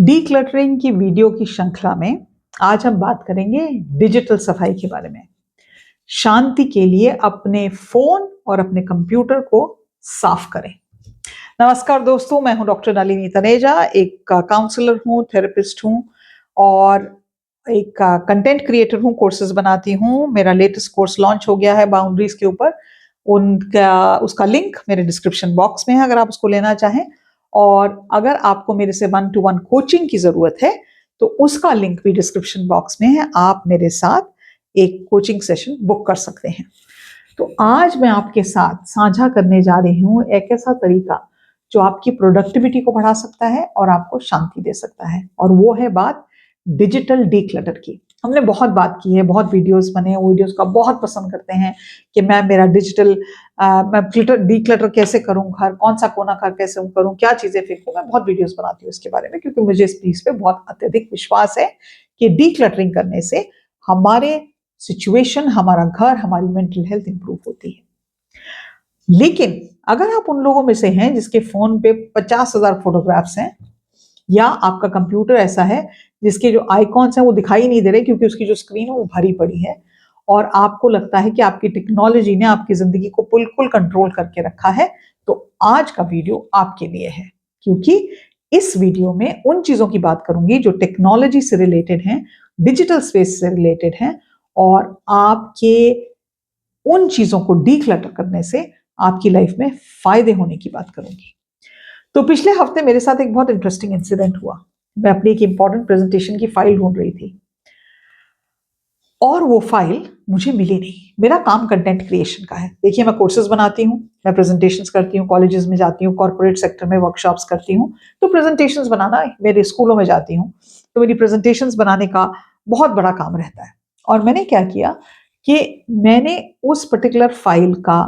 Decluttering की video की श्रृंखला में आज हम बात करेंगे डिजिटल सफाई के बारे में। शांति के लिए अपने फोन और अपने कंप्यूटर को साफ करें। नमस्कार दोस्तों, मैं हूं डॉक्टर नलिनी तनेजा, एक काउंसलर हूं, थेरेपिस्ट हूं और एक कंटेंट क्रिएटर हूं, कोर्सेज बनाती हूं। मेरा लेटेस्ट कोर्स लॉन्च हो गया है बाउंड्रीज के ऊपर। उसका लिंक मेरे डिस्क्रिप्शन बॉक्स में है अगर आप उसको लेना चाहें। और अगर आपको मेरे से 1-to-1 कोचिंग की जरूरत है तो उसका लिंक भी डिस्क्रिप्शन बॉक्स में है। आप मेरे साथ एक कोचिंग सेशन बुक कर सकते हैं। तो आज मैं आपके साथ साझा करने जा रही हूँ एक ऐसा तरीका जो आपकी प्रोडक्टिविटी को बढ़ा सकता है और आपको शांति दे सकता है, और वो है बात डिजिटल डीक्लटर की। हमने बहुत बात की है, बहुत वीडियोस बने हैं, वीडियोस का बहुत पसंद करते हैं कि मैं मेरा मैं डीक्लटर कैसे करूं, घर कौन सा कोना घर कैसे करूं, क्या चीजें फेंकूं। मैं बहुत वीडियोस बनाती हूँ इसके बारे में, क्योंकि मुझे इस चीज पे बहुत अत्यधिक विश्वास है कि डीक्लटरिंग करने से हमारे सिचुएशन, हमारा घर, हमारी मेंटल हेल्थ इंप्रूव होती है। लेकिन अगर आप उन लोगों में से हैं जिसके फोन पे 50,000 फोटोग्राफ्स हैं, या आपका कंप्यूटर ऐसा है जिसके जो आइकॉन्स हैं वो दिखाई नहीं दे रहे क्योंकि उसकी जो स्क्रीन है वो भरी पड़ी है, और आपको लगता है कि आपकी टेक्नोलॉजी ने आपकी जिंदगी को बिल्कुल कंट्रोल करके रखा है, तो आज का वीडियो आपके लिए है। क्योंकि इस वीडियो में उन चीजों की बात करूंगी जो टेक्नोलॉजी से रिलेटेड हैं, डिजिटल स्पेस से रिलेटेड हैं, और आपके उन चीजों को डीक्लटर करने से आपकी लाइफ में फायदे होने की बात करूंगी। तो पिछले हफ्ते मेरे साथ एक बहुत इंटरेस्टिंग इंसिडेंट हुआ। मैं अपनी एक इंपॉर्टेंट प्रेजेंटेशन की फाइल ढूंढ रही थी और वो फाइल मुझे मिली नहीं। मेरा काम कंटेंट क्रिएशन का है। देखिए, मैं कोर्सेज बनाती हूँ, मैं प्रेजेंटेशंस करती हूँ, कॉलेजेस में जाती हूँ, कॉर्पोरेट सेक्टर में वर्कशॉप्स करती हूँ। तो प्रेजेंटेशंस बनाना, मेरे स्कूलों में जाती हूँ तो मेरी प्रेजेंटेशंस बनाने का बहुत बड़ा काम रहता है। और मैंने क्या किया कि मैंने उस पर्टिकुलर फाइल का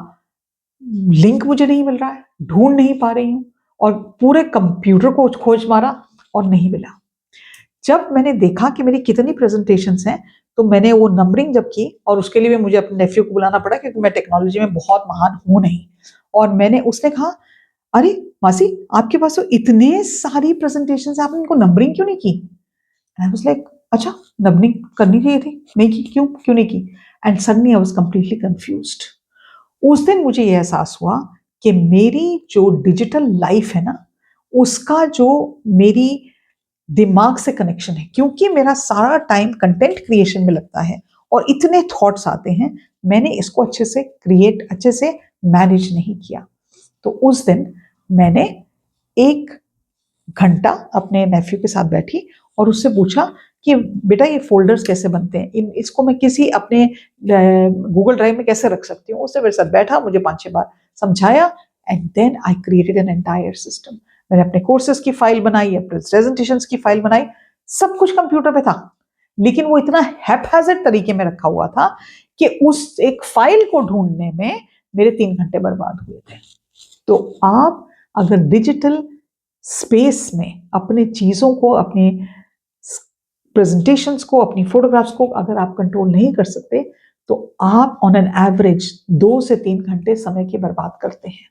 लिंक मुझे नहीं मिल रहा है, ढूंढ नहीं पा रही हूँ, और पूरे कंप्यूटर को खोज मारा और नहीं मिला। जब मैंने देखा कि मेरी कितनी प्रेजेंटेशंस हैं, तो मैंने वो नंबरिंग जब की, और उसके लिए मुझे अपने नेफ्यू को बुलाना पड़ा क्योंकि मैं टेक्नोलॉजी में बहुत महान हूं नहीं। और उसने कहा, अरे मासी, आपके पास तो इतने सारी प्रेजेंटेशंस हैं, आपने इनको नंबरिंग क्यों नहीं की? आई वाज लाइक, अच्छा, नंबरिंग करनी चाहिए थी, नहीं की, क्यों क्यों नहीं की? And suddenly I was completely confused. उस दिन मुझे यह एहसास हुआ कि मेरी जो डिजिटल लाइफ है ना, उसका जो मेरी दिमाग से कनेक्शन है, क्योंकि मेरा सारा टाइम कंटेंट क्रिएशन में लगता है और इतने थॉट्स आते हैं, मैंने इसको अच्छे से मैनेज नहीं किया। तो उस दिन मैंने 1 घंटा अपने नेफ्यू के साथ बैठी और उससे पूछा कि बेटा, ये फोल्डर्स कैसे बनते हैं, इसको मैं किसी अपने गूगल ड्राइव में कैसे रख सकती हूँ। उससे मेरे साथ बैठा, मुझे 5-6 बार समझाया, and then I created an entire system. मैंने अपने कोर्सेज की फाइल बनाई, अपने प्रेजेंटेशंस की फाइल बनाई, सब कुछ कंप्यूटर पे था। लेकिन वो इतना हैपहैज़र्ड तरीके में रखा हुआ था कि उस एक फाइल को ढूंढने में मेरे 3 घंटे बर्बाद हुए थे। तो आप अगर डिजिटल स्पेस में अपने चीजों को, अपने प्रेजेंटेशंस को, अपनी फोटोग्राफ्स को अगर आप कंट्रोल नहीं कर सकते, तो आप ऑन एन एवरेज 2 से 3 घंटे समय के बर्बाद करते हैं।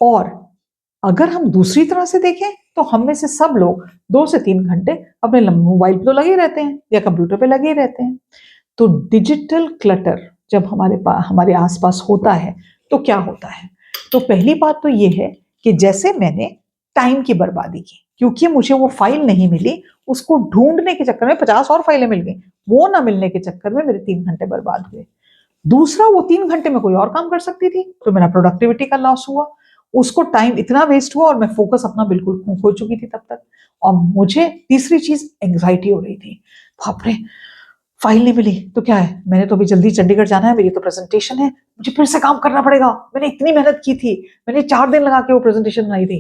और अगर हम दूसरी तरह से देखें तो हम में से सब लोग 2 से 3 घंटे अपने मोबाइल पे तो लगे रहते हैं या कंप्यूटर पे लगे रहते हैं। तो डिजिटल क्लटर जब हमारे आसपास होता है तो क्या होता है? तो पहली बात तो ये है कि जैसे मैंने टाइम की बर्बादी की, क्योंकि मुझे वो फाइल नहीं मिली, उसको ढूंढने के चक्कर में 50 और फाइलें मिल गई, वो ना मिलने के चक्कर में मेरे 3 घंटे बर्बाद हुए। दूसरा, वो 3 घंटे में कोई और काम कर सकती थी, तो मेरा प्रोडक्टिविटी का लॉस हुआ, उसको टाइम इतना वेस्ट हुआ और मैं फोकस अपना बिल्कुल खो चुकी थी तब तक। और मुझे तीसरी चीज एंग्जाइटी हो रही थी, बाप रे, फाइल नहीं मिली तो क्या है, मैंने तो अभी जल्दी चंडीगढ़ जाना है, मेरी तो प्रेजेंटेशन है, मुझे फिर से काम करना पड़ेगा, मैंने इतनी मेहनत की थी, मैंने 4 दिन लगा के वो प्रेजेंटेशन बनाई थी।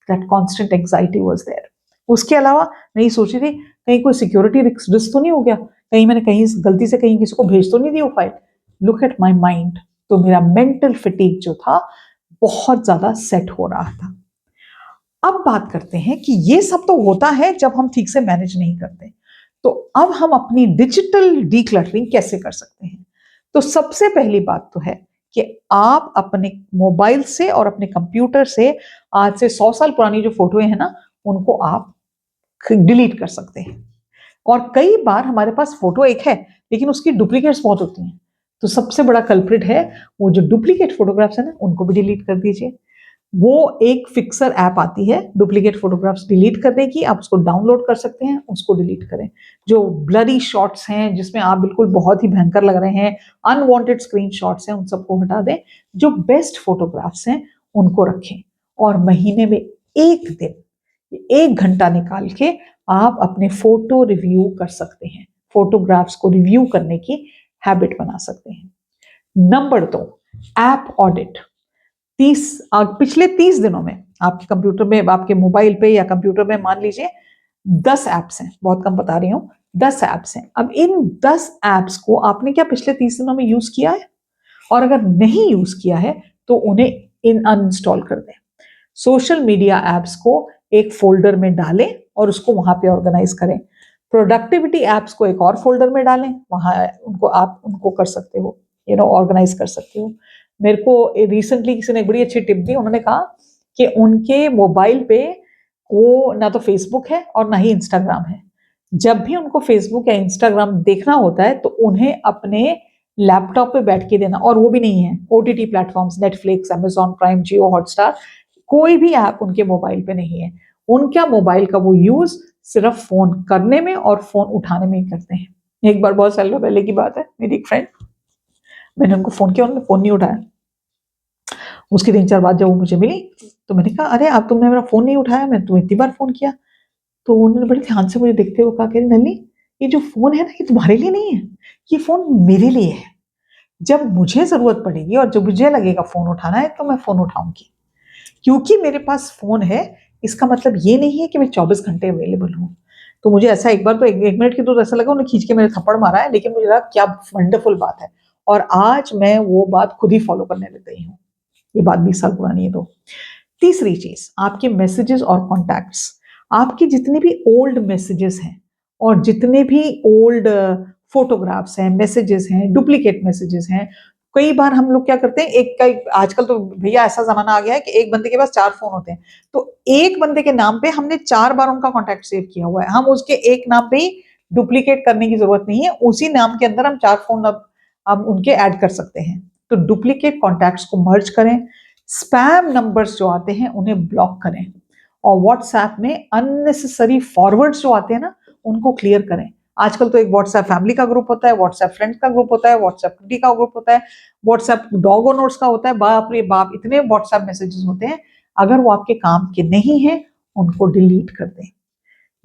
That constant anxiety was there. उसके अलावा मैं ये सोच रही थी, कहीं कोई सिक्योरिटी रिस्क तो नहीं हो गया, कहीं मैंने कहीं गलती से कहीं किसी को भेज तो नहीं दी वो file. Look at my mind. तो मेरा मेंटल फिटीग जो था, बहुत ज्यादा सेट हो रहा था। अब बात करते हैं कि ये सब तो होता है जब हम ठीक से मैनेज नहीं करते। तो अब हम अपनी डिजिटल डीक्लटरिंग कैसे कर सकते हैं? तो सबसे पहली बात तो है कि आप अपने मोबाइल से और अपने कंप्यूटर से आज से 100 साल पुरानी जो फोटोएं हैं ना, उनको आप डिलीट कर सकते हैं। और कई बार हमारे पास फोटो एक है लेकिन उसकी डुप्लीकेट्स बहुत होती हैं, तो सबसे बड़ा कल्प्रिट है वो जो डुप्लीकेट फोटोग्राफ्स है ना, उनको भी डिलीट कर दीजिए। वो एक फिक्सर ऐप आती है डुप्लीकेट फोटोग्राफ्स डिलीट करने की, आप उसको डाउनलोड कर सकते हैं, उसको डिलीट करें। जो ब्लरी शॉट्स हैं जिसमें आप बिल्कुल बहुत ही भयंकर लग रहे हैं, अनवांटेड स्क्रीन शॉट्स हैं, उन सबको हटा दें। जो बेस्ट फोटोग्राफ्स हैं उनको रखें। और महीने में एक दिन, 1 घंटा निकाल के आप अपने फोटो रिव्यू कर सकते हैं, फोटोग्राफ्स को रिव्यू करने की हैबिट बना सकते हैं। Number 2, app audit. पिछले 30 दिनों में आपके कंप्यूटर में, आपके मोबाइल पे या कंप्यूटर में मान लीजिए 10 ऐप्स हैं, बहुत कम बता रही हूँ, 10 ऐप्स हैं। अब इन 10 ऐप्स को आपने क्या पिछले 30 दिनों में यूज किया है? और अगर नहीं यूज किया है तो उन्हें अनइंस्टॉल कर दें। सोशल मीडिया ऐप्स को एक फोल्डर में डालें और उसको वहां पे ऑर्गेनाइज करें। प्रोडक्टिविटी ऐप्स को एक और फोल्डर में डालें, वहां आप उनको कर सकते हो, ऑर्गेनाइज कर सकते हो। मेरे को रिसेंटली किसी ने एक बड़ी अच्छी टिप दी, उन्होंने कहा कि उनके मोबाइल पे वो ना तो फेसबुक है और ना ही इंस्टाग्राम है। जब भी उनको फेसबुक या इंस्टाग्राम देखना होता है तो उन्हें अपने लैपटॉप पे बैठ के देना, और वो भी नहीं है OTT platforms, Netflix, Amazon Prime, Jio Hotstar, कोई भी ऐप उनके मोबाइल पे नहीं है। उनका मोबाइल का वो यूज सिर्फ फोन करने में और फोन उठाने में ही करते हैं। एक बार बहुत सालों पहले की बात है, मेरी एक फ्रेंड, मैंने उनको फोन किया, उन्होंने फोन नहीं उठाया। उसके 3-4 बाद जब वो मुझे मिली तो मैंने कहा, अरे अब तुमने मेरा फोन नहीं उठाया, मैं तुम्हें इतनी बार फोन किया। तो उन्होंने बड़े ध्यान से मुझे देखते हुए कहा, नली ये जो फोन है ना, ये तुम्हारे लिए नहीं है, ये फोन मेरे लिए है। जब मुझे जरूरत पड़ेगी और जब मुझे लगेगा फोन उठाना है तो मैं फोन उठाऊंगी। क्योंकि मेरे पास फोन है इसका मतलब ये नहीं है कि मैं 24 घंटे अवेलेबल हूँ। तो मुझे ऐसा एक बार तो 1 मिनट की तो ऐसा लगा उन्हें खींच के मेरे थप्पड़ मारा है, लेकिन मुझे लगा क्या वंडरफुल बात है। और आज मैं वो बात खुद ही फॉलो करने लग गई हूँ। ये बात 20 साल पुरानी है। तो तीसरी चीज, आपके मैसेजेस और कॉन्टैक्ट्स। आपके जितने भी ओल्ड मैसेजेस हैं और जितने भी ओल्ड फोटोग्राफ्स हैं, मैसेजेस हैं, डुप्लीकेट मैसेजेस हैं, कई बार हम लोग क्या करते हैं, आजकल तो भैया ऐसा जमाना आ गया है कि एक बंदे के पास 4 फोन होते हैं, तो एक बंदे के नाम पे हमने 4 बार उनका कॉन्टैक्ट सेव किया हुआ है। हम उसके एक नाम पे ही डुप्लीकेट करने की जरूरत नहीं है, उसी नाम के अंदर हम 4 फोन अब उनके ऐड कर सकते हैं। तो डुप्लीकेट कॉन्टैक्ट्स को मर्ज करें, स्पैम नंबर्स जो आते हैं उन्हें ब्लॉक करें, और व्हाट्सएप में अननेसेसरी फॉरवर्ड्स जो आते हैं ना, उनको क्लियर करें। आजकल तो एक व्हाट्सएप फैमिली का ग्रुप होता है, व्हाट्सएप फ्रेंड्स का ग्रुप होता है, व्हाट्सएप किटी का ग्रुप होता है, व्हाट्सएप डॉग ओनर्स का होता है। बाप रे बाप, इतने व्हाट्सएप मैसेजेस होते हैं। अगर वो आपके काम के नहीं है उनको डिलीट कर दें।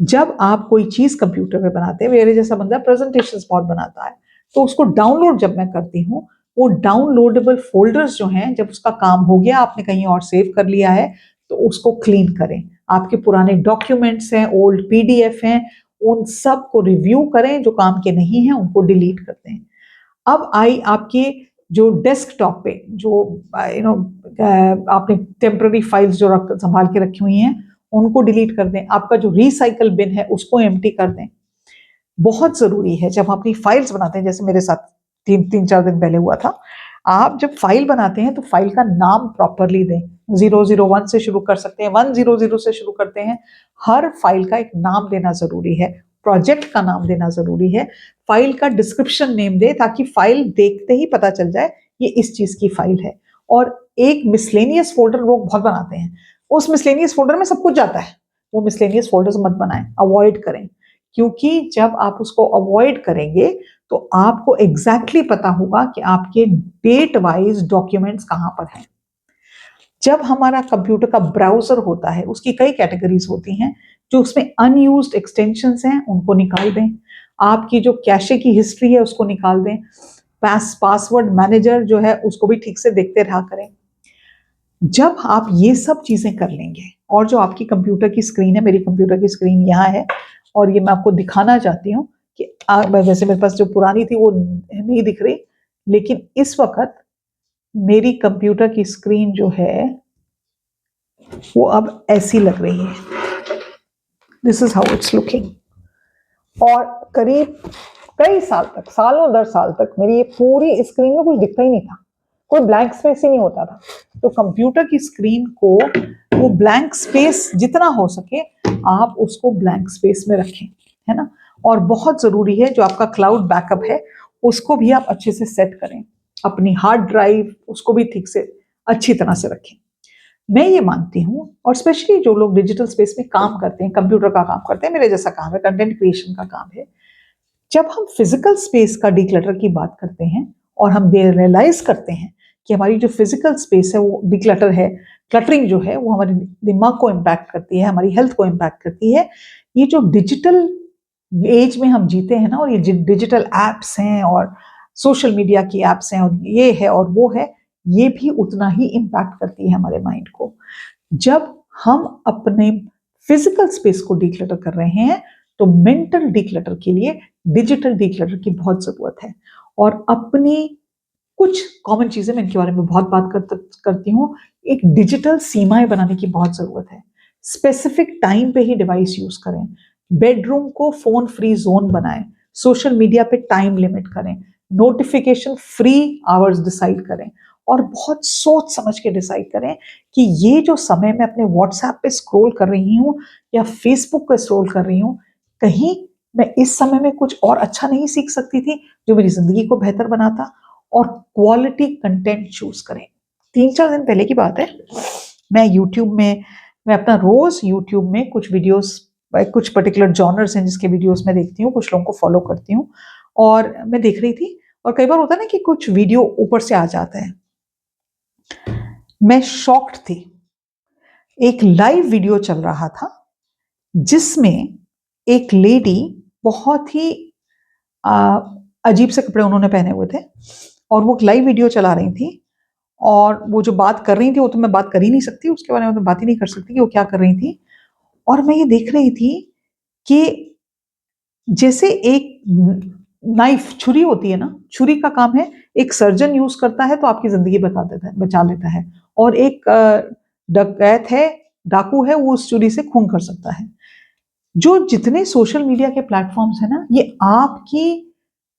जब आप कोई चीज कंप्यूटर पे बनाते हैं, मेरे जैसा बंदा प्रेजेंटेशन बहुत बनाता है, तो उसको डाउनलोड जब मैं करती हूँ, वो डाउनलोडेबल फोल्डर्स जो हैं, जब उसका काम हो गया, आपने कहीं और सेव कर लिया है, तो उसको क्लीन करें। आपके पुराने डॉक्यूमेंट्स हैं, ओल्ड पीडीएफ हैं, उन सब को रिव्यू करें, जो काम के नहीं हैं उनको डिलीट कर दें। अब आई आपके जो डेस्कटॉप पे जो आपने टेम्पररी फाइल्स जो संभाल के रखी हुई हैं, उनको डिलीट कर दें। आपका जो रिसाइकल बिन है उसको एम्प्टी कर दें। बहुत जरूरी है जब हम अपनी फाइल्स बनाते हैं, जैसे मेरे साथ 3-4 दिन पहले हुआ था, आप जब फाइल बनाते हैं तो फाइल का नाम प्रॉपरली दें। 001 से शुरू कर सकते हैं, 100 से शुरू करते हैं। हर फाइल का एक नाम देना जरूरी है, प्रोजेक्ट का नाम देना जरूरी है, फाइल का डिस्क्रिप्शन नेम दे, ताकि फाइल देखते ही पता चल जाए ये इस चीज की फाइल है। और एक मिसलेनियस फोल्डर लोग बहुत बनाते हैं, उस मिसलेनियस फोल्डर में सब कुछ जाता है, वो मिसलेनियस फोल्डर्स मत बनाएं, अवॉइड करें। क्योंकि जब आप उसको अवॉइड करेंगे तो आपको एग्जैक्टली पता होगा कि आपके डेट वाइज डॉक्यूमेंट्स कहां पर हैं। जब हमारा कंप्यूटर का ब्राउजर होता है, उसकी कई कैटेगरीज होती हैं, जो उसमें अनयूज्ड एक्सटेंशंस हैं उनको निकाल दें। आपकी जो कैशे की हिस्ट्री है उसको निकाल दें। पासवर्ड मैनेजर जो है उसको भी ठीक से देखते रहा करें। जब आप ये सब चीजें कर लेंगे, और जो आपकी कंप्यूटर की स्क्रीन है, मेरी कंप्यूटर की स्क्रीन यहाँ है, और ये मैं आपको दिखाना चाहती हूँ कि वैसे मेरे पास जो पुरानी थी वो नहीं दिख रही, लेकिन इस वक्त मेरी कंप्यूटर की स्क्रीन जो है वो अब ऐसी लग रही है। This is how it's looking. और करीब कई साल तक, सालों दर साल तक मेरी ये पूरी स्क्रीन में कुछ दिखता ही नहीं था, कोई ब्लैंक स्पेस ही नहीं होता था। तो कंप्यूटर की स्क्रीन को वो ब्लैंक स्पेस जितना हो सके आप उसको ब्लैंक स्पेस में रखें, है ना। और बहुत जरूरी है जो आपका क्लाउड बैकअप है उसको भी आप अच्छे से सेट करें, अपनी हार्ड ड्राइव उसको भी ठीक से अच्छी तरह से रखें। मैं ये मानती हूँ, और स्पेशली जो लोग डिजिटल स्पेस में काम करते हैं, कंप्यूटर का काम करते हैं, मेरे जैसा काम है, कंटेंट क्रिएशन का काम है, जब हम फिजिकल स्पेस का डिक्लटर की बात करते हैं और हम रियलाइज करते हैं कि हमारी जो फिजिकल स्पेस है वो डिक्लटर है, क्लटरिंग जो है वो हमारे दिमाग को इम्पैक्ट करती है, हमारी हेल्थ को इम्पैक्ट करती है। ये जो डिजिटल एज में हम जीते हैं ना, और ये डिजिटल एप्स हैं और सोशल मीडिया की एप्स हैं और ये है और वो है, ये भी उतना ही इम्पैक्ट करती है हमारे माइंड को। जब हम अपने फिजिकल स्पेस को डिक्लटर कर रहे हैं तो मेंटल डिक्लटर के लिए डिजिटल डिक्लटर की बहुत जरूरत है। और अपनी कुछ कॉमन चीजें, मैं इनके बारे में बहुत बात करती हूँ। एक डिजिटल सीमाएं बनाने की बहुत जरूरत है। स्पेसिफिक टाइम पे ही डिवाइस यूज करें, बेडरूम को फोन फ्री जोन बनाएं, सोशल मीडिया पे टाइम लिमिट करें, नोटिफिकेशन फ्री आवर्स डिसाइड करें, और बहुत सोच समझ के डिसाइड करें कि ये जो समय मैं अपने व्हाट्सएप पे स्क्रॉल कर रही हूँ या फेसबुक पे स्क्रॉल कर रही हूँ, कहीं मैं इस समय में कुछ और अच्छा नहीं सीख सकती थी जो मेरी जिंदगी को बेहतर बनाता। और क्वालिटी कंटेंट चूज करें। 3-4 दिन पहले की बात है, मैं यूट्यूब में, मैं अपना रोज यूट्यूब में कुछ वीडियोस, कुछ पर्टिकुलर जॉनर्स हैं जिसके वीडियोस मैं देखती हूँ, कुछ लोगों को फॉलो करती हूँ, और मैं देख रही थी, और कई बार होता है ना कि कुछ वीडियो ऊपर से आ जाता है, मैं शॉक्ड थी। एक लाइव वीडियो चल रहा था जिसमें एक लेडी, बहुत ही अजीब से कपड़े उन्होंने पहने हुए थे, और वो लाइव वीडियो चला रही थी, और वो जो बात कर रही थी वो तो मैं बात कर ही नहीं सकती, उसके बारे में तो बात ही नहीं कर सकती कि वो क्या कर रही थी। और मैं ये देख रही थी कि जैसे एक नाइफ, छुरी होती है ना, छुरी का काम है, एक सर्जन यूज करता है तो आपकी जिंदगी बचा लेता है, और एक डकैत है, डाकू है, वो उस छुरी से खून कर सकता है। जो जितने सोशल मीडिया के प्लेटफॉर्म्स है ना, ये आपकी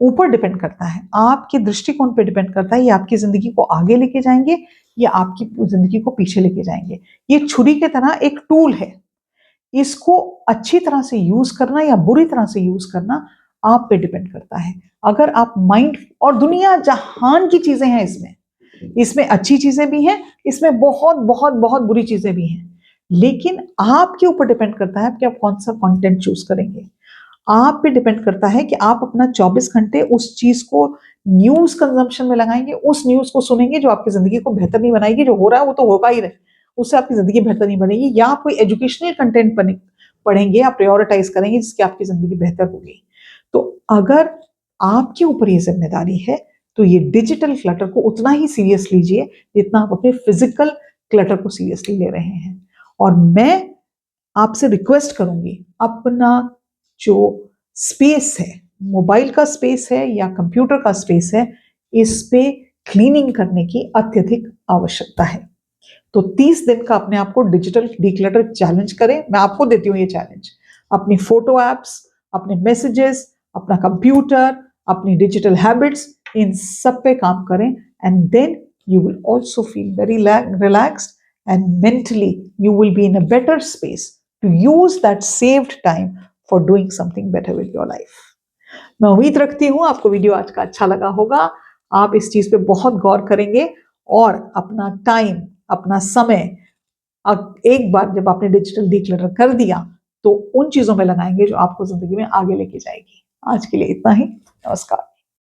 ऊपर डिपेंड करता है, आपके दृष्टिकोण पे डिपेंड करता है, ये आपकी जिंदगी को आगे लेके जाएंगे या आपकी जिंदगी को पीछे लेके जाएंगे। ये छुरी की तरह एक टूल है, इसको अच्छी तरह से यूज करना या बुरी तरह से यूज करना आप पे डिपेंड करता है। अगर आप माइंड, और दुनिया जहान की चीजें हैं इसमें, इसमें अच्छी चीजें भी हैं, इसमें बहुत बहुत बहुत बुरी चीजें भी हैं, लेकिन आपके ऊपर डिपेंड करता है कि आप कौन सा कंटेंट चूज करेंगे। आप पे डिपेंड करता है कि आप अपना 24 घंटे उस चीज को न्यूज कंजम्पशन में लगाएंगे, उस न्यूज को सुनेंगे जो आपकी जिंदगी को बेहतर नहीं बनाएगी, जो हो रहा है वो तो होगा ही रहे, उससे आपकी जिंदगी बेहतर नहीं बनेगी, या आप कोई एजुकेशनल कंटेंट पढ़ेंगे या प्रायोरिटाइज करेंगे जिसकी आपकी जिंदगी बेहतर होगी। तो अगर आपके ऊपर ये जिम्मेदारी है तो ये डिजिटल क्लटर को उतना ही सीरियस लीजिए जितना आप अपने फिजिकल क्लटर को सीरियसली ले रहे हैं। और मैं आपसे रिक्वेस्ट करूंगी, अपना जो स्पेस है, मोबाइल का स्पेस है या कंप्यूटर का स्पेस है, इस पे क्लीनिंग करने की अत्यधिक आवश्यकता है। तो 30 दिन का अपने आप को डिजिटल डिक्लटर चैलेंज करें। मैं आपको देती हूँ ये चैलेंज। अपनी फोटो एप्स, अपने मैसेजेस, अपना कंप्यूटर, अपनी डिजिटल हैबिट्स, इन सब पे काम करें, and then you will also feel very relaxed, and mentally you will be in a better space to use that saved time for doing something better with your life. मैं उम्मीद रखती हूँ आपको वीडियो आज का अच्छा लगा होगा, आप इस चीज पे बहुत गौर करेंगे और अपना टाइम, अपना समय एक बार जब आपने डिजिटल डिक्लटर कर दिया तो उन चीजों में लगाएंगे जो आपको जिंदगी में आगे लेके जाएगी। आज के लिए इतना ही। नमस्कार।